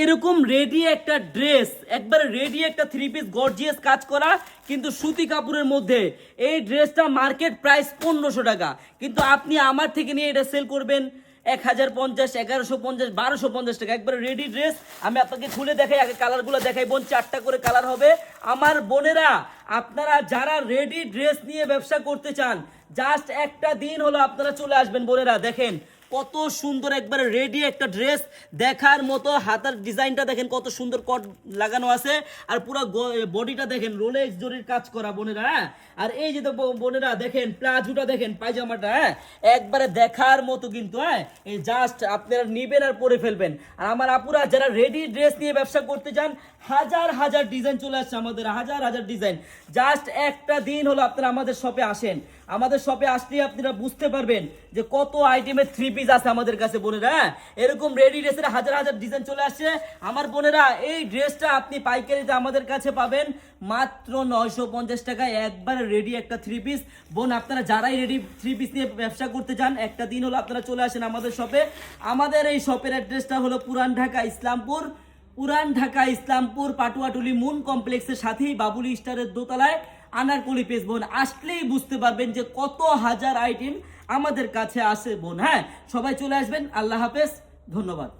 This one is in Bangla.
এরকম রেডি একটা ড্রেস, একবারে রেডি একটা থ্রি পিস গর্জিয়াস কাজ করা, কিন্তু সুতি কাপড়ের মধ্যে। এই ড্রেসটা মার্কেট প্রাইস 1500 টাকা, কিন্তু আপনি আমার থেকে নিয়ে এটা সেল করবেন 1050, 1150, 1250 টাকা। একবারে রেডি ড্রেস। আমি আপনাকে খুলে দেখাই, আগে কালারগুলো দেখাই বোন। 4টা করে কালার হবে। আমার বোনেরা, আপনারা যারা রেডি ড্রেস নিয়ে ব্যবসা করতে চান, জাস্ট একটা দিন হলো আপনারা চলে আসবেন বোনেরা। দেখেন কত সুন্দর একবারে রেডি একটা ড্রেস, দেখার মতো। হাতার ডিজাইনটা দেখেন কত সুন্দর কট লাগানো আছে, আর পুরো বডিটা দেখেন রোলেক্স জরির কাজ করা বোনেরা। হ্যাঁ, আর এই যে বোনেরা দেখেন প্লাজোটা দেখেন, পায়জামাটা হ্যাঁ একবারে দেখার মতো কিন্তু। হ্যাঁ, এই জাস্ট আপনারা নিবেন আর পরে ফেলবেন। আর আমার আপুরা যারা রেডি ড্রেস নিয়ে ব্যবসা করতে চান, হাজার হাজার ডিজাইন চলে আসছে আমাদের, হাজার হাজার ডিজাইন। জাস্ট একটা দিন হলো আপনারা আমাদের শপে আসেন। আমাদের শপে আসলে আপনারা বুঝতে পারবেন যে কত আইটেমের থ্রি পিস আছে আমাদের কাছে বোনেরা। হ্যাঁ, এরকম রেডি ড্রেসের হাজার হাজার ডিজাইন চলে আসছে আমার বোনেরা। এই ড্রেসটা আপনি পাইকারিতে আমাদের কাছে পাবেন মাত্র 950 টাকায়, একবারে রেডি একটা থ্রি পিস। বোন, আপনারা যারাই রেডি থ্রি পিস নিয়ে ব্যবসা করতে চান, একটা দিন হলো আপনারা চলে আসেন আমাদের শপে। আমাদের এই শপের অ্যাড্রেসটা হলো পুরান ঢাকা ইসলামপুর পাটুয়াটুলি মুন কমপ্লেক্সের সাথেই বাবুলি স্টারের দোতলায় আনারকলি পেজ। বোন, আসলেই বুঝতে পারবেন যে কত হাজার আইটেম আমাদের কাছে আসে বোন। হ্যাঁ, সবাই চলে আসবেন। আল্লাহ হাফেজ, ধন্যবাদ।